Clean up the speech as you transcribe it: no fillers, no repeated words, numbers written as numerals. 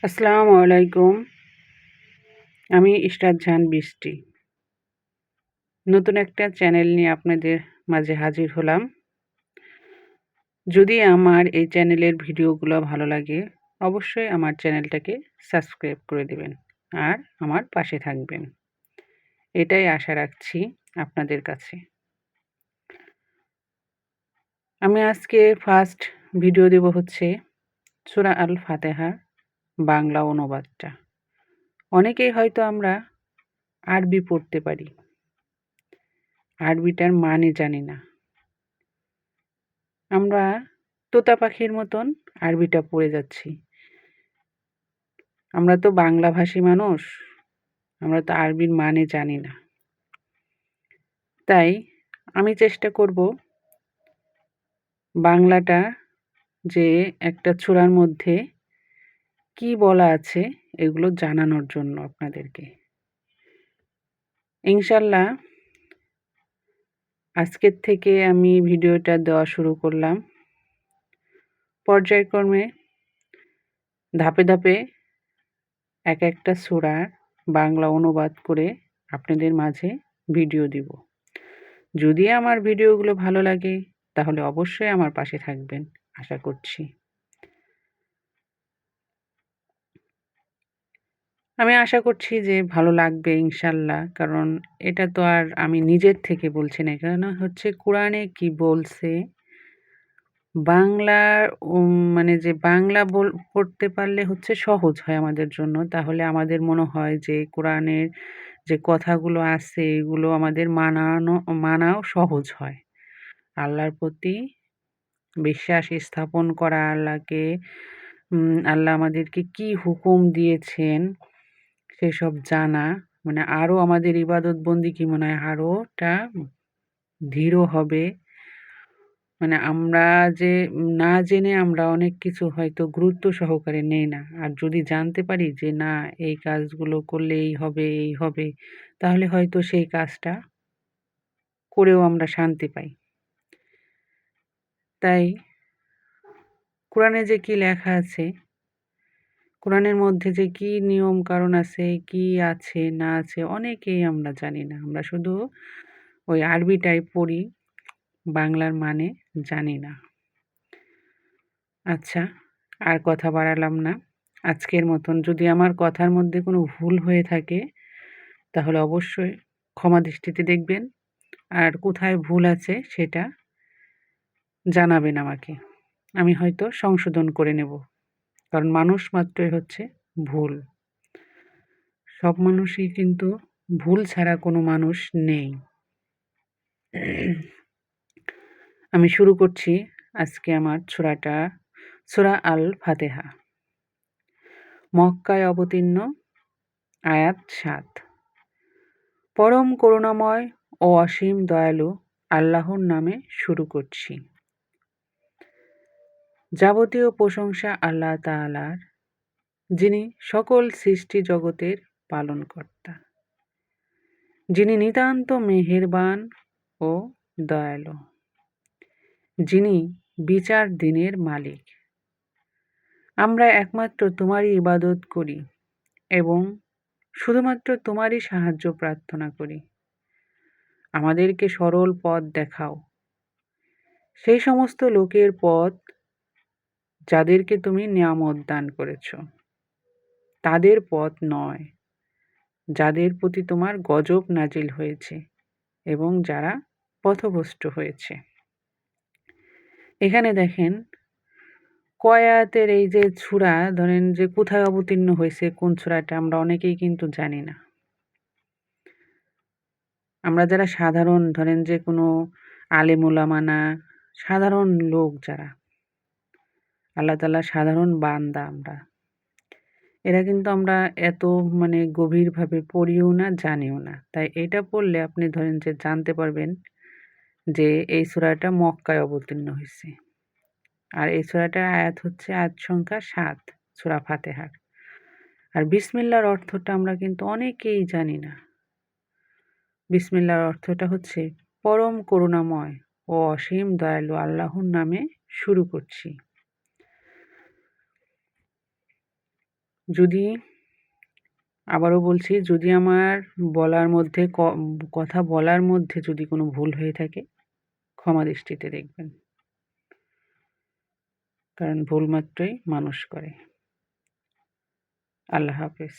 আসসালামু আলাইকুম। আমি ইশরাত জাহান বৃষ্টি। নতুন একটা চ্যানেল নিয়ে আপনাদের মাঝে হাজির হলাম। যদি আমার এই চ্যানেলের ভিডিওগুলো ভালো লাগে, অবশ্যই আমার চ্যানেলটাকে সাবস্ক্রাইব করে দিবেন আর আমার পাশে থাকবেন। এটাই আশা রাখছি আপনাদের কাছে। আমি আজকে ফার্স্ট ভিডিও দেব হচ্ছে সূরা আল ফাতিহার বাংলা অনুবাদটা। অনেকেই হয়তো আমরা আরবি পড়তে পারি। আরবিটার মানে জানি না। আমরা তোতা পাখির মতন আরবিটা পড়ে যাচ্ছি। আমরা তো বাংলাভাষী মানুষ, আমরা তো আরবির মানে জানি না। তাই আমি চেষ্টা করব বাংলাটা যে একটা সূরার মধ্যে কি বলা আছে এগুলো জানানোর জন্য আপনাদেরকে। ইনশাআল্লাহ আজকের থেকে আমি ভিডিওটা দেওয়া শুরু করলাম। পর্যায়ক্রমে ধাপে ধাপে একটা সূরার বাংলা অনুবাদ করে আপনাদের মাঝে ভিডিও দিব। যদি আমার ভিডিওগুলো ভালো লাগে তাহলে অবশ্যই আমার পাশে থাকবেন আশা করছি। আমি আশা করছি যে ভালো লাগবে ইনশাআল্লাহ। কারণ এটা তো আর আমি নিজের থেকে বলছি না। এখানে হচ্ছে কোরআনে কি বলছে, বাংলার মানে যে বাংলা পড়তে পারলে হচ্ছে সহজ হয় আমাদের জন্য। তাহলে আমাদের মনে হয় যে কোরআনের যে কথাগুলো আছে এগুলো আমাদের মানাও সহজ হয়। আল্লাহর প্রতি বিশ্বাস স্থাপন করা, আল্লাহ আমাদেরকে কি হুকুম দিয়েছেন সেসব জানা, মানে আরো আমাদের ইবাদত বন্দিগি মনে হয় আরোটা দৃঢ় হবে। মানে আমরা যে না জেনে আমরা অনেক কিছু হয়তো গুরুত্ব সহকারে নেই না। আর যদি জানতে পারি যে না এই কাজগুলো করলে এই হবে, তাহলে হয়তো সেই কাজটা করেও আমরা শান্তি পাই। তাই কোরআনে যে কি লেখা আছে, কোরআনের মধ্যে যে কি নিয়ম কানুন আছে, কি আছে না আছে অনেকেই আমরা জানি না। আমরা শুধু ওই আরবিটাই পড়ি, বাংলার মানে জানি না। আচ্ছা, আর কথা বাড়ালাম না। আজকের মতন যদি আমার কথার মধ্যে কোনো ভুল হয়ে থাকে তাহলে অবশ্যই ক্ষমা দৃষ্টিতে দেখবেন। আর কোথায় ভুল আছে সেটা জানাবেন আমাকে। আমি হয়তো সংশোধন করে নেব। কারণ মানুষ মাত্রই হচ্ছে ভুল। সব মানুষই কিন্তু ভুল ছাড়া কোনো মানুষ নেই। আমি শুরু করছি আজকে আমার সূরা আল ফাতিহা। মক্কায় অবতীর্ণ, আয়াত ৭। পরম করুণাময় ও অসীম দয়ালু আল্লাহর নামে শুরু করছি। যাবতীয় প্রশংসা আল্লাহ তাআলার, যিনি সকল সৃষ্টি জগতের পালনকর্তা, যিনি নিতান্ত মেহেরবান ও দয়ালু, যিনি বিচার দিনের মালিক। আমরা একমাত্র তোমারই ইবাদত করি এবং শুধুমাত্র তোমারই সাহায্য প্রার্থনা করি। আমাদেরকে সরল পথ দেখাও, সেই সমস্ত লোকের পথ যাদেরকে তুমি নিয়ামত দান করেছ, তাদের পথ নয়, যাদের প্রতি তোমার গজব নাজিল হয়েছে এবং যারা পথভ্রষ্ট হয়েছে। এখানে দেখেন কয় আয়াতের এই যে সূরা, ধরেন যে কোথায় অবতীর্ণ হয়েছে কোন সূরাটা আমরা অনেকেই কিন্তু জানি না। আমরা যারা সাধারণ, ধরেন যে কোনো আলেম ওলামা না, সাধারণ লোক যারা, আল্লাহ তাআলার সাধারণ বান্দা আমরা, এরা কিন্তু আমরা এত মানে গভীরভাবে পড়িও না, জানিও না। তাই এটা পড়লে আপনি ধরেন যে জানতে পারবেন যে এই সূরাটা মক্কায় অবতীর্ণ হইছে। আর এই সূরাটার আয়াত হচ্ছে আয়াত সংখ্যা ৭, সূরা ফাতিহার। আর বিসমিল্লাহর অর্থটা আমরা কিন্তু অনেকেই জানি না। বিসমিল্লাহর অর্থটা হচ্ছে পরম করুণাময় ও অসীম দয়ালু আল্লাহর নামে শুরু করছি। যদি আবারও বলছি, যদি আমার বলার মধ্যে কথা বলার মধ্যে যদি কোনো ভুল হয়ে থাকে, ক্ষমা দৃষ্টিতে দেখবেন। কারণ ভুল মাত্রই মানুষ করে। আল্লাহ হাফেজ।